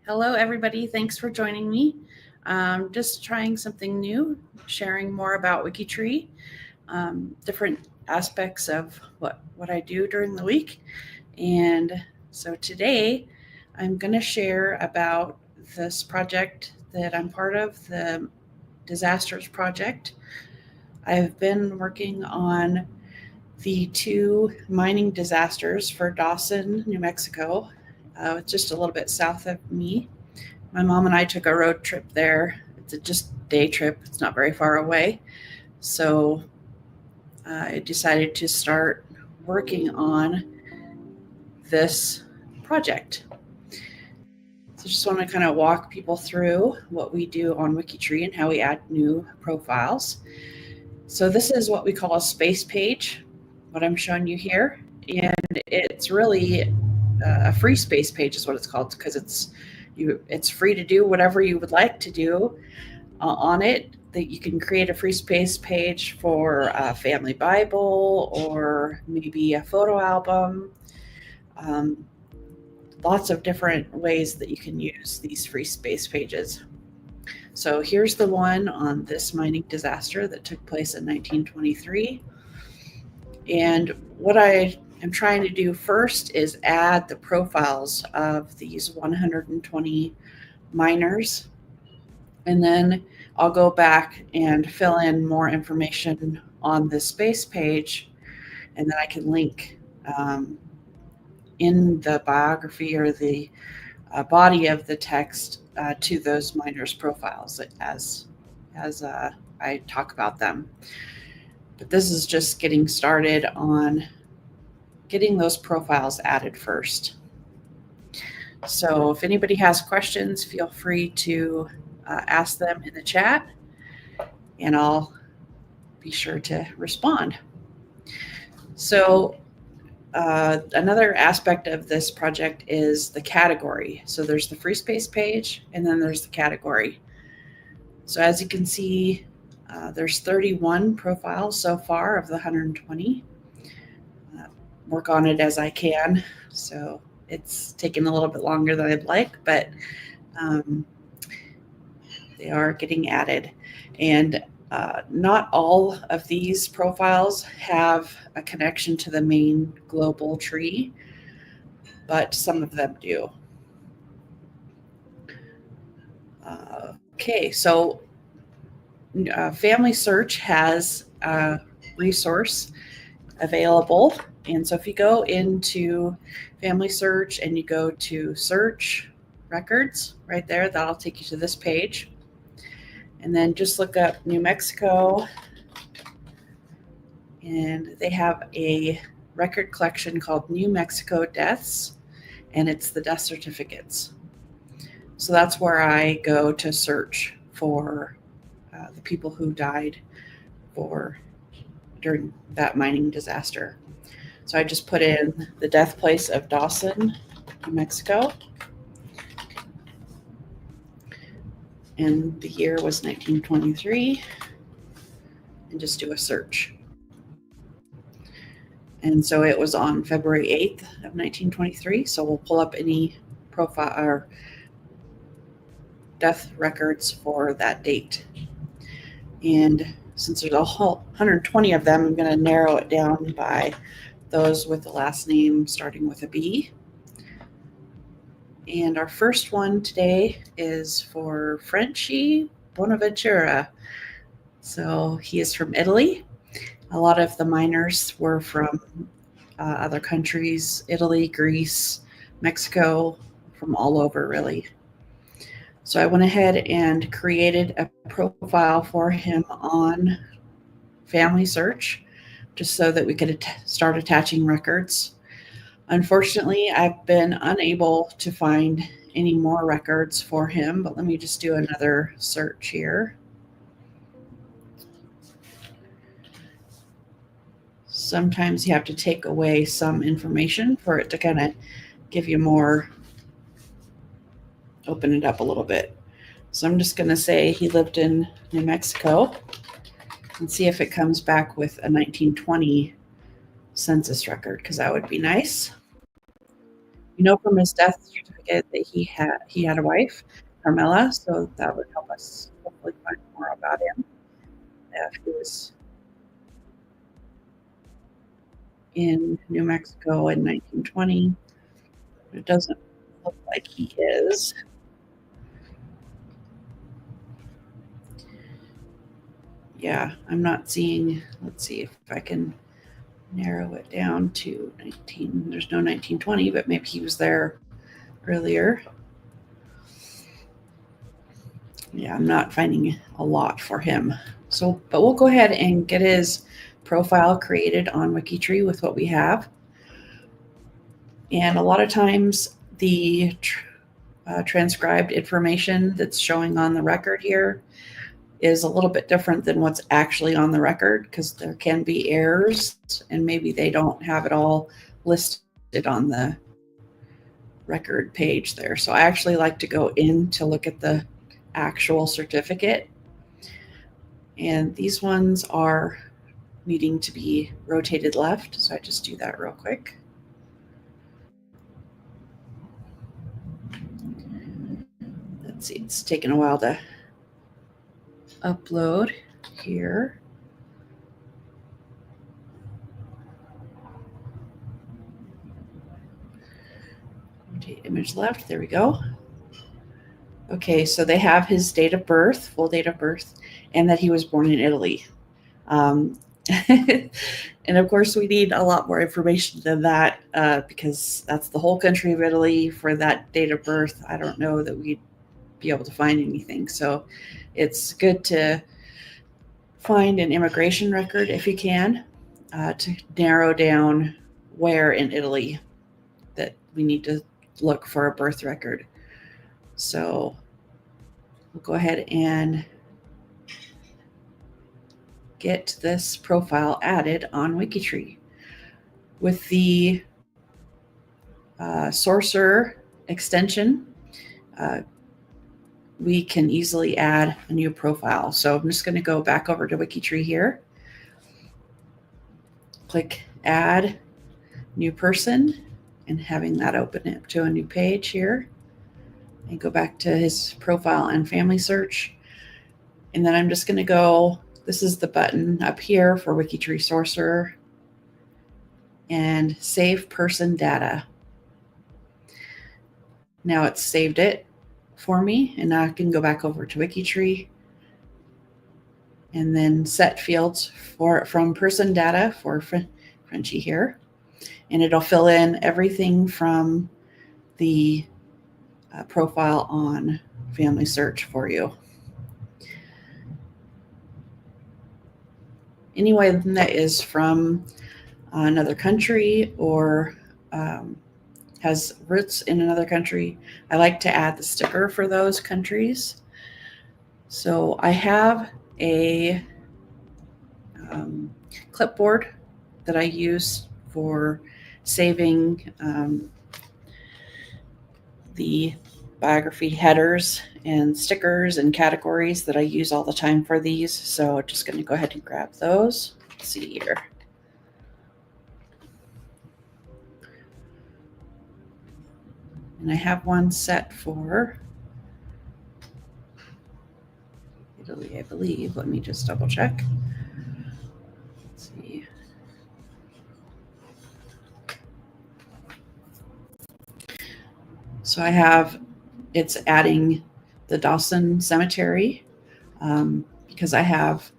Hello, everybody. Thanks for joining me. Just trying something new, sharing more about WikiTree, different aspects of what I do during the week. And so today I'm going to share about this project that I'm part of, the Disasters Project. I've been working on the two mining disasters for Dawson, New Mexico, just a little bit south of me. My mom and I took a road trip there. It's a just day trip. It's not very far away. So I decided to start working on this project. So just want to kind of walk people through what we do on WikiTree and how we add new profiles. So this is what we call a space page, what I'm showing you here. And it's really a free space page is what it's called because it's free to do whatever you would like to do on it. That you can create a free space page for a family Bible or maybe a photo album. Lots of different ways that you can use these free space pages. So here's the one on this mining disaster that took place in 1923. And what I am trying to do first is add the profiles of these 120 miners. And then I'll go back and fill in more information on this space page. And then I can link in the biography or the body of the text to those miners' profiles as I talk about them. But this is just getting started on getting those profiles added first. So if anybody has questions, feel free to ask them in the chat, and I'll be sure to respond. So another aspect of this project is the category. So there's the free space page, and then there's the category. So as you can see, there's 31 profiles so far of the 120. Work on it as I can. So it's taken a little bit longer than I'd like, but they are getting added. And not all of these profiles have a connection to the main global tree, but some of them do. Okay, so Family Search has a resource available. And so if you go into Family Search and you go to Search Records right there, that'll take you to this page. And then just look up New Mexico. And they have a record collection called New Mexico Deaths, and it's the death certificates. So that's where I go to search for the people who died during that mining disaster. So I just put in the death place of Dawson, New Mexico. And the year was 1923. And just do a search. And so it was on February 8th of 1923. So we'll pull up any profile or death records for that date. And since there's a whole 120 of them, I'm going to narrow it down by those with the last name starting with a B. And our first one today is for Frenchy Bonaventura. So he is from Italy. A lot of the miners were from other countries, Italy, Greece, Mexico, from all over really. So I went ahead and created a profile for him on Family Search, just so that we could start attaching records. Unfortunately, I've been unable to find any more records for him, but let me just do another search here. Sometimes you have to take away some information for it to kind of give you more, open it up a little bit. So I'm just going to say he lived in New Mexico and see if it comes back with a 1920 census record, because that would be nice. You know from his death certificate that he had a wife, Carmela, so that would help us hopefully find more about him. If he was in New Mexico in 1920. It doesn't look like he is. Yeah, I'm not seeing. Let's see if I can narrow it down to 19. There's no 1920, but maybe he was there earlier. Yeah, I'm not finding a lot for him. So, but we'll go ahead and get his profile created on WikiTree with what we have. And a lot of times the transcribed information that's showing on the record here is a little bit different than what's actually on the record, because there can be errors and maybe they don't have it all listed on the record page there. So I actually like to go in to look at the actual certificate. And these ones are needing to be rotated left. So I just do that real quick. Let's see, it's taking a while to upload here. Rotate image left, there we go. Okay, so they have his date of birth, full date of birth, and that he was born in Italy. And of course, we need a lot more information than that because that's the whole country of Italy for that date of birth. I don't know that we'd be able to find anything. So it's good to find an immigration record if you can to narrow down where in Italy that we need to look for a birth record. So we'll go ahead and get this profile added on WikiTree. With the Sourcer extension, we can easily add a new profile. So I'm just going to go back over to WikiTree here. Click Add New Person, and having that open up to a new page here. And go back to his profile and family search. And then I'm just going to go, this is the button up here for WikiTree Sourcer, and Save Person Data. Now it's saved it for me, and now I can go back over to WikiTree and then set fields from person data for Frenchie here. And it'll fill in everything from the profile on family search for you. Anyone that is from another country or has roots in another country, I like to add the sticker for those countries. So I have a clipboard that I use for saving the biography headers and stickers and categories that I use all the time for these. So I'm just going to go ahead and grab those. Let's see here. And I have one set for Italy, I believe. Let me just double check. Let's see. So I have, it's adding the Dawson Cemetery because I have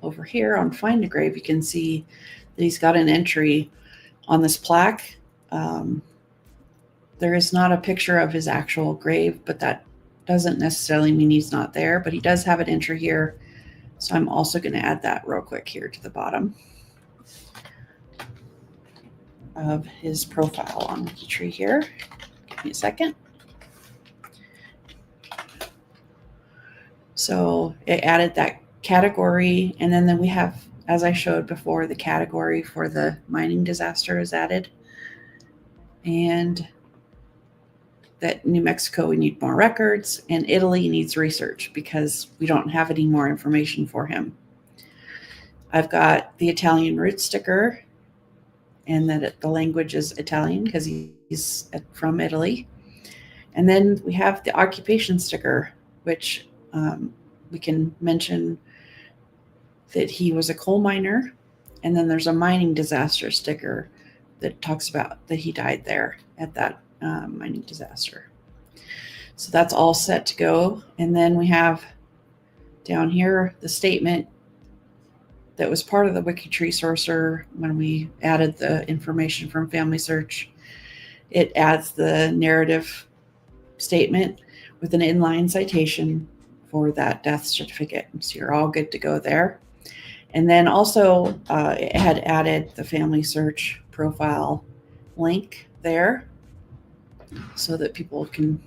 over here on Find a Grave, you can see that he's got an entry on this plaque. There is not a picture of his actual grave, but that doesn't necessarily mean he's not there, but he does have an entry here. So I'm also going to add that real quick here to the bottom of his profile on WikiTree here. Give me a second. So it added that category, and then we have, as I showed before, the category for the mining disaster is added. And that New Mexico, we need more records, and Italy needs research because we don't have any more information for him. I've got the Italian root sticker, and that the language is Italian because he's he's from Italy. And then we have the occupation sticker, which we can mention that he was a coal miner. And then there's a mining disaster sticker that talks about that he died there at that mining disaster. So that's all set to go. And then we have down here the statement that was part of the WikiTree sourcer when we added the information from Family Search. It adds the narrative statement with an inline citation for that death certificate. So you're all good to go there. And then also it had added the Family Search profile link there so that people can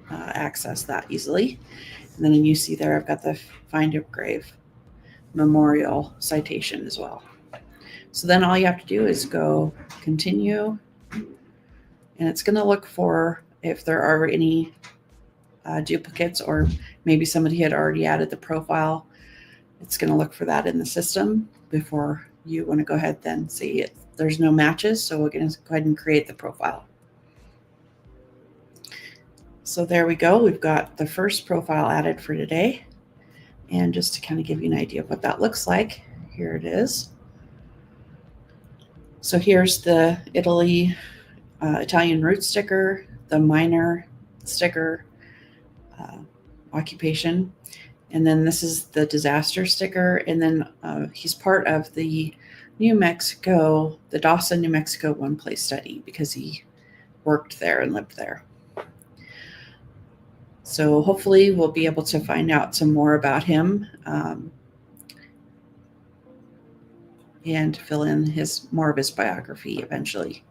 access that easily. And then you see there, I've got the Find a Grave memorial citation as well. So then all you have to do is go continue, and it's going to look for if there are any duplicates, or maybe somebody had already added the profile. It's going to look for that in the system before you want to go ahead then see it. There's no matches, so we're going to go ahead and create the profile. So there we go. We've got the first profile added for today. And just to kind of give you an idea of what that looks like, here it is. So here's the Italian root sticker, the miner sticker, occupation, and then this is the disaster sticker. And then he's part of the the Dawson, New Mexico one place study because he worked there and lived there. So hopefully we'll be able to find out some more about him and fill in more of his biography eventually.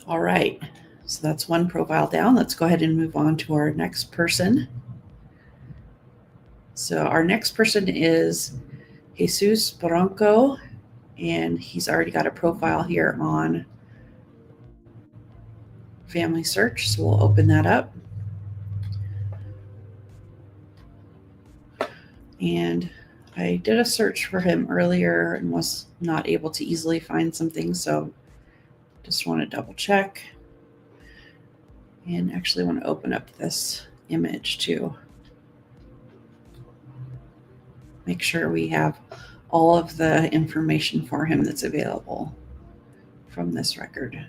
All right, so that's one profile down. Let's go ahead and move on to our next person. So our next person is Jesus Barranco, and he's already got a profile here on Family Search, so we'll open that up. And I did a search for him earlier and was not able to easily find something, so just want to double check. And actually want to open up this image too. Make sure we have all of the information for him that's available from this record.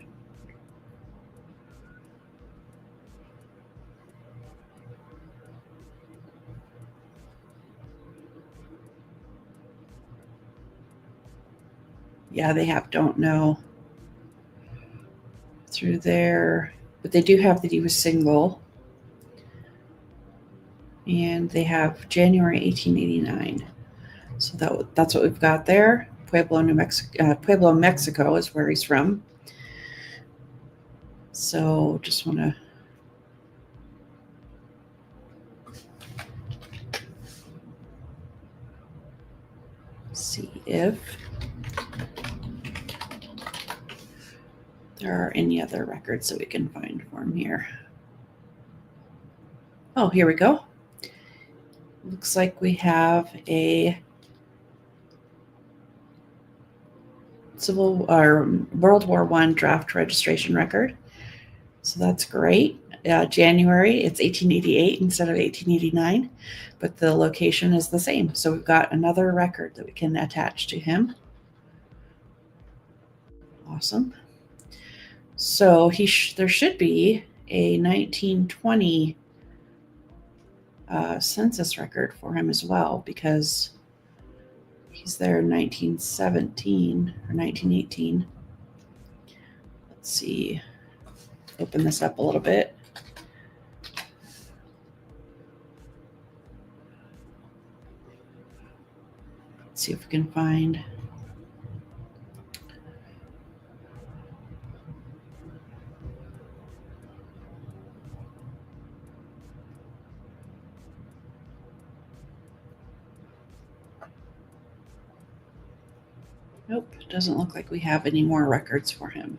Yeah, they have don't know through there, but they do have that he was single. And they have January 1889. So that's what we've got there. Pueblo, Mexico is where he's from. So just want to see if there are any other records that we can find for him here. Oh, here we go. Looks like we have a World War I draft registration record. So that's great. January, it's 1888 instead of 1889, but the location is the same. So we've got another record that we can attach to him. Awesome. So there should be a 1920 census record for him as well, because he's there in 1917 or 1918. Let's see. Open this up a little bit. Let's see if we can find. Nope, it doesn't look like we have any more records for him.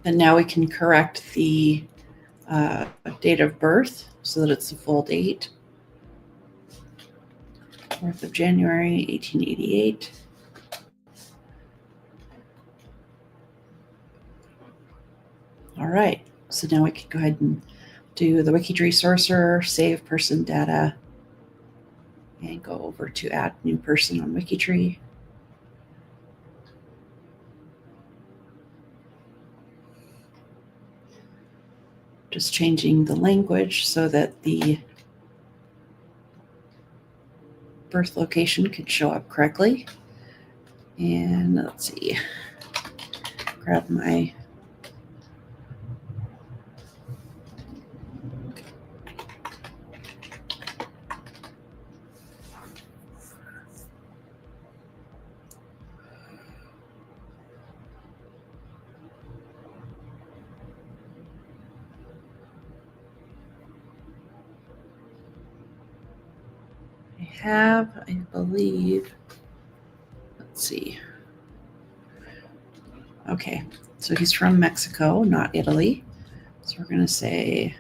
And now we can correct the date of birth so that it's the full date. 4th of January, 1888. All right, so now we can go ahead and do the Wikitree sourcer, save person data, and go over to add new person on Wikitree. Just changing the language so that the birth location can show up correctly. And let's see, grab my I believe, let's see. Okay, so he's from Mexico, not Italy. So we're going to say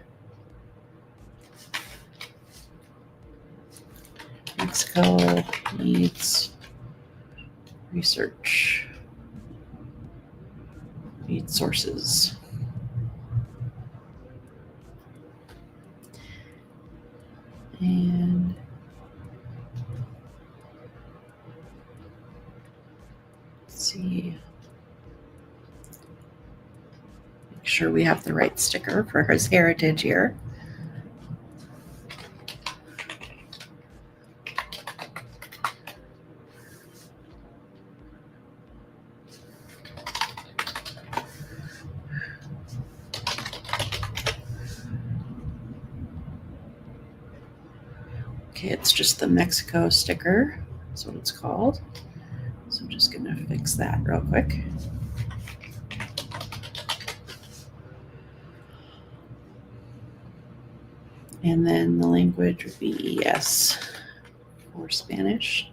Mexico needs research, needs sources. And let's see. Make sure we have the right sticker for his heritage here. Okay, it's just the Mexico sticker. That's what it's called. So I'm just going to fix that real quick. And then the language would be ES for Spanish.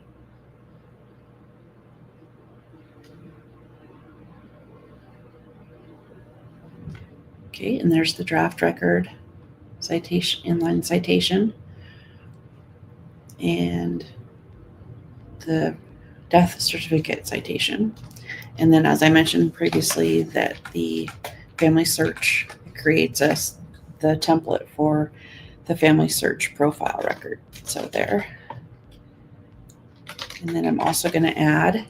Okay, and there's the draft record citation, inline citation, and the death certificate citation. And then, as I mentioned previously, that the family search creates us the template for the family search profile record. So there. And then I'm also going to add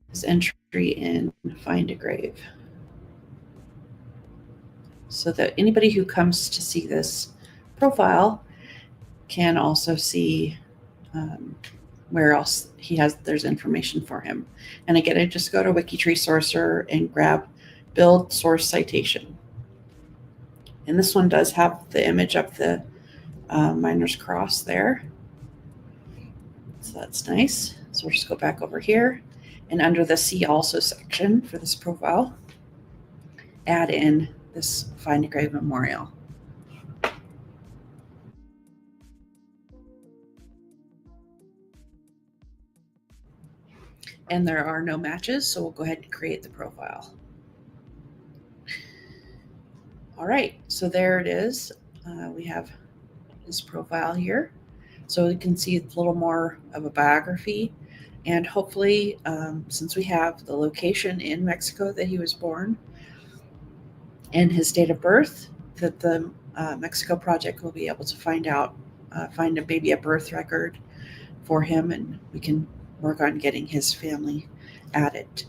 this entry in Find a Grave, so that anybody who comes to see this profile can also see where else there's information for him. And again, I just go to Wikitree sourcer and grab build source citation. And this one does have the image of the miner's cross there. So that's nice. So we'll just go back over here, and under the See Also section for this profile, add in this Find a Grave memorial. And there are no matches, so we'll go ahead and create the profile. All right, so there it is. We have his profile here. So you can see it's a little more of a biography. And hopefully, since we have the location in Mexico that he was born and his date of birth, that the Mexico project will be able to find maybe a birth record for him, and we can work on getting his family added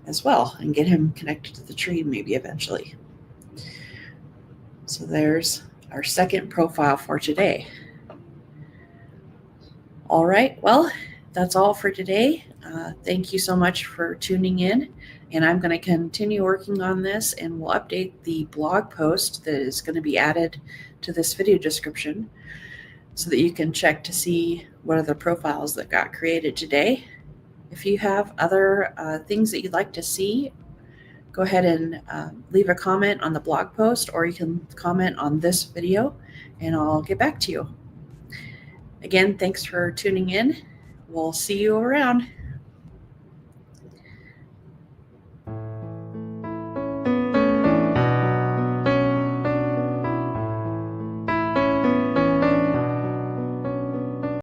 as well and get him connected to the tree maybe eventually. So there's our second profile for today. All right, well, that's all for today. Thank you so much for tuning in, and I'm going to continue working on this, and we'll update the blog post that is going to be added to this video description so that you can check to see what other profiles that got created today. If you have other things that you'd like to see, go ahead and leave a comment on the blog post, or you can comment on this video and I'll get back to you. Again, thanks for tuning in. We'll see you around.